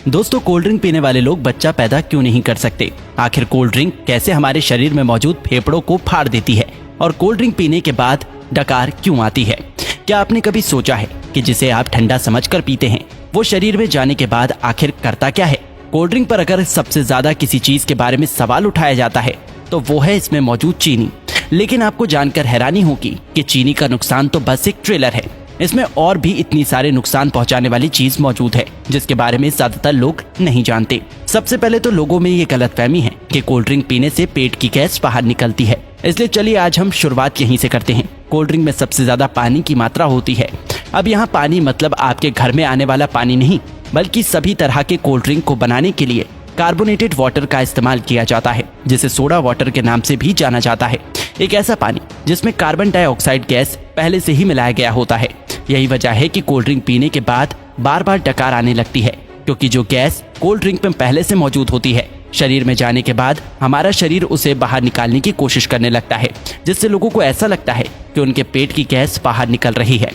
दोस्तों, cold drink पीने वाले लोग बच्चा पैदा क्यों नहीं कर सकते? आखिर कोल्ड ड्रिंक कैसे हमारे शरीर में मौजूद फेफड़ों को फाड़ देती है और कोल्ड ड्रिंक पीने के बाद डकार क्यों आती है? क्या आपने कभी सोचा है कि जिसे आप ठंडा समझकर पीते हैं वो शरीर में जाने के बाद आखिर करता क्या है? कोल्ड ड्रिंक पर अगर सबसे ज्यादा किसी चीज के बारे में सवाल उठाया जाता है तो वो है इसमें मौजूद चीनी। लेकिन आपको जानकर हैरानी होगी कि चीनी का नुकसान तो बस एक ट्रेलर है। इसमें और भी इतनी सारे नुकसान पहुंचाने वाली चीज मौजूद है जिसके बारे में ज्यादातर लोग नहीं जानते। सबसे पहले तो लोगों में ये गलतफहमी है कि कोल्ड ड्रिंक पीने से पेट की गैस बाहर निकलती है। इसलिए चलिए आज हम शुरुआत यहीं से करते हैं। कोल्ड ड्रिंक में सबसे ज्यादा पानी की मात्रा होती है। अब यहाँ पानी मतलब आपके घर में आने वाला पानी नहीं, बल्कि सभी तरह के कोल्ड ड्रिंक को बनाने के लिए कार्बोनेटेड वाटर का इस्तेमाल किया जाता है, जिसे सोडा वाटर के नाम से भी जाना जाता है। एक ऐसा पानी जिसमें कार्बन डाइऑक्साइड गैस पहले से ही मिलाया गया होता है। यही वजह है कि कोल्ड ड्रिंक पीने के बाद बार बार डकार आने लगती है, क्योंकि जो गैस कोल्ड ड्रिंक में पहले से मौजूद होती है शरीर में जाने के बाद हमारा शरीर उसे बाहर निकालने की कोशिश करने लगता है, जिससे लोगों को ऐसा लगता है कि उनके पेट की गैस बाहर निकल रही है।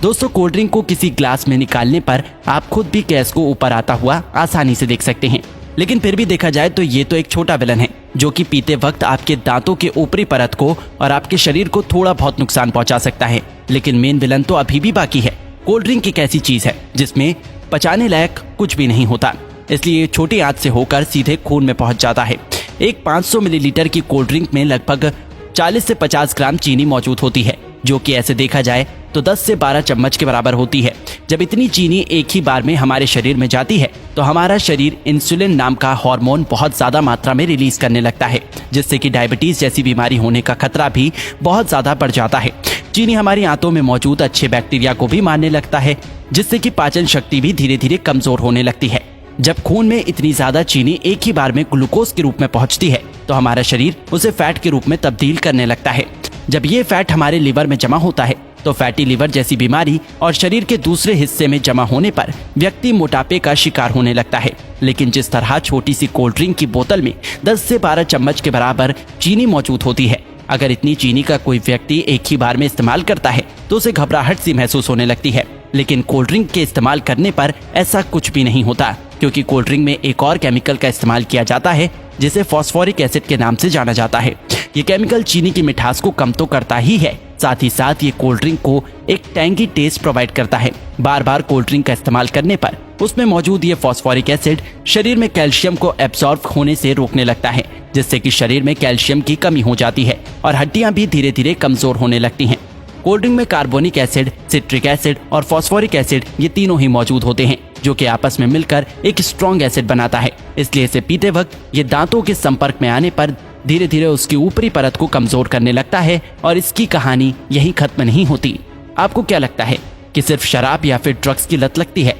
दोस्तों, कोल्ड ड्रिंक को किसी ग्लास में निकालने पर आप खुद भी गैस को ऊपर आता हुआ आसानी से देख सकते हैं। लेकिन फिर भी देखा जाए तो ये तो एक छोटा विलन है जो कि पीते वक्त आपके दांतों के ऊपरी परत को और आपके शरीर को थोड़ा बहुत नुकसान पहुंचा सकता है। लेकिन मेन विलन तो अभी भी बाकी है। कोल्ड ड्रिंक एक ऐसी चीज है जिसमें पचाने लायक कुछ भी नहीं होता, इसलिए छोटी आंच से होकर सीधे खून में पहुंच जाता है। एक 500 मिलीलीटर की कोल्ड ड्रिंक में लगभग 40 से 50 ग्राम चीनी मौजूद होती है, जो कि ऐसे देखा जाए तो 10 से 12 चम्मच के बराबर होती है। जब इतनी चीनी एक ही बार में हमारे शरीर में जाती है तो हमारा शरीर इंसुलिन नाम का हार्मोन बहुत ज्यादा मात्रा में रिलीज करने लगता है, जिससे कि डायबिटीज जैसी बीमारी होने का खतरा भी बहुत ज्यादा बढ़ जाता है। चीनी हमारी आंतों में मौजूद अच्छे बैक्टीरिया को भी मारने लगता है, जिससे कि पाचन शक्ति भी धीरे धीरे कमजोर होने लगती है। जब खून में इतनी ज्यादा चीनी एक ही बार में ग्लूकोज के रूप में पहुंचती है तो हमारा शरीर उसे फैट के रूप में तब्दील करने लगता है। जब ये फैट हमारे लिवर में जमा होता है तो फैटी लिवर जैसी बीमारी और शरीर के दूसरे हिस्से में जमा होने पर व्यक्ति मोटापे का शिकार होने लगता है। लेकिन जिस तरह छोटी सी कोल्ड ड्रिंक की बोतल में 10 से 12 चम्मच के बराबर चीनी मौजूद होती है, अगर इतनी चीनी का कोई व्यक्ति एक ही बार में इस्तेमाल करता है तो उसे घबराहट सी महसूस होने लगती है। लेकिन कोल्ड ड्रिंक के इस्तेमाल करने पर ऐसा कुछ भी नहीं होता, क्योंकि कोल्ड ड्रिंक में एक और केमिकल का इस्तेमाल किया जाता है जिसे फॉस्फोरिक एसिड के नाम से जाना जाता है। ये केमिकल चीनी की मिठास को कम तो करता ही है, साथ ही साथ ये कोल्ड ड्रिंक को एक टैंगी टेस्ट प्रोवाइड करता है। बार बार कोल्ड ड्रिंक का इस्तेमाल करने पर उसमें मौजूद ये फॉस्फोरिक एसिड शरीर में कैल्शियम को एब्सॉर्ब होने से रोकने लगता है, जिससे कि शरीर में कैल्शियम की कमी हो जाती है और हड्डियां भी धीरे धीरे कमजोर होने लगती हैं। कोल्ड ड्रिंक में कार्बोनिक एसिड, सिट्रिक एसिड और फॉस्फोरिक एसिड ये तीनों ही मौजूद होते हैं, जो कि आपस में मिलकर एक स्ट्रॉन्ग एसिड बनाता है। इसलिए इसे पीते वक्त ये दांतों के संपर्क में आने पर धीरे धीरे उसकी ऊपरी परत को कमजोर करने लगता है और इसकी कहानी यही खत्म नहीं होती। आपको क्या लगता है कि सिर्फ शराब या फिर ड्रग्स की लत लगती है?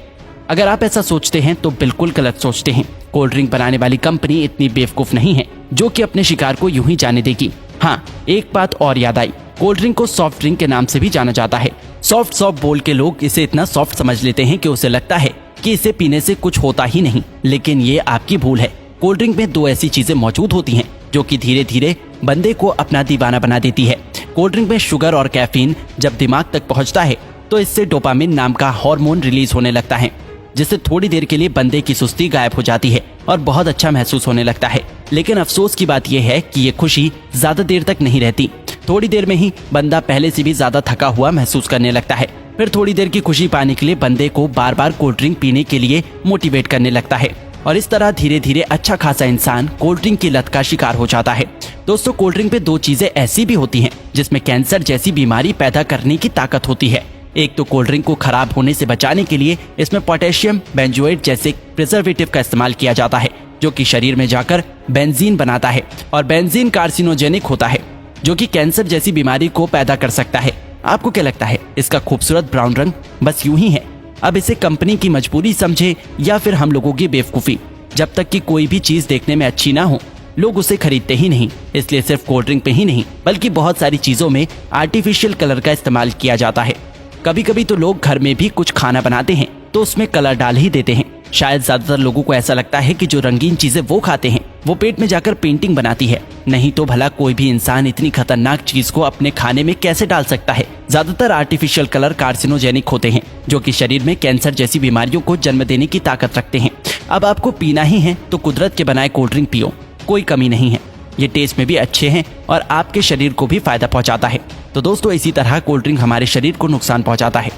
अगर आप ऐसा सोचते हैं तो बिल्कुल गलत सोचते हैं। कोल्ड ड्रिंक बनाने वाली कंपनी इतनी बेवकूफ नहीं है जो कि अपने शिकार को यूं ही जाने देगी। हाँ, एक बात और याद आई, कोल्ड ड्रिंक को सॉफ्ट ड्रिंक के नाम से भी जाना जाता है। सॉफ्ट बोल के लोग इसे इतना सॉफ्ट समझ लेते हैं कि उसे लगता है कि इसे पीने से कुछ होता ही नहीं, लेकिन ये आपकी भूल है। कोल्ड ड्रिंक में दो ऐसी चीजें मौजूद होती हैं जो कि धीरे धीरे बंदे को अपना दीवाना बना देती है। कोल्ड ड्रिंक में शुगर और कैफीन जब दिमाग तक पहुंचता है तो इससे डोपामिन नाम का हार्मोन रिलीज होने लगता है, जिससे थोड़ी देर के लिए बंदे की सुस्ती गायब हो जाती है और बहुत अच्छा महसूस होने लगता है। लेकिन अफसोस की बात यह है कि ये खुशी ज्यादा देर तक नहीं रहती। थोड़ी देर में ही बंदा पहले से भी ज्यादा थका हुआ महसूस करने लगता है। फिर थोड़ी देर की खुशी पाने के लिए बंदे को बार बार कोल्ड ड्रिंक पीने के लिए मोटिवेट करने लगता है और इस तरह धीरे धीरे अच्छा खासा इंसान कोल्ड ड्रिंक की लत का शिकार हो जाता है। दोस्तों, कोल्ड ड्रिंक पे दो चीजें ऐसी भी होती हैं जिसमें कैंसर जैसी बीमारी पैदा करने की ताकत होती है। एक तो कोल्ड ड्रिंक को खराब होने से बचाने के लिए इसमें पोटेशियम बेंजोएट जैसे प्रिजर्वेटिव का इस्तेमाल किया जाता है, जो कि शरीर में जाकर बेंजीन बनाता है और बेंजीन कार्सिनोजेनिक होता है, जो कि कैंसर जैसी बीमारी को पैदा कर सकता है। आपको क्या लगता है इसका खूबसूरत ब्राउन रंग बस यूं ही है? अब इसे कंपनी की मजबूरी समझे या फिर हम लोगों की बेवकूफी? जब तक कि कोई भी चीज देखने में अच्छी ना हो लोग उसे खरीदते ही नहीं। इसलिए सिर्फ कोल्ड ड्रिंक पे ही नहीं बल्कि बहुत सारी चीजों में आर्टिफिशियल कलर का इस्तेमाल किया जाता है। कभी कभी तो लोग घर में भी कुछ खाना बनाते हैं तो उसमें कलर डाल ही देते हैं। शायद ज्यादातर लोगों को ऐसा लगता है कि जो रंगीन चीजें वो खाते हैं वो पेट में जाकर पेंटिंग बनाती है। नहीं तो भला कोई भी इंसान इतनी खतरनाक चीज को अपने खाने में कैसे डाल सकता है। ज्यादातर आर्टिफिशियल कलर कार्सिनोजेनिक होते हैं जो कि शरीर में कैंसर जैसी बीमारियों को जन्म देने की ताकत रखते हैं। अब आपको पीना ही है तो कुदरत के बनाए कोल्ड ड्रिंक पियो, कोई कमी नहीं है। ये टेस्ट में भी अच्छे हैं और आपके शरीर को भी फायदा पहुंचाता है। तो दोस्तों इसी तरह कोल्ड ड्रिंक हमारे शरीर को नुकसान पहुंचाता है।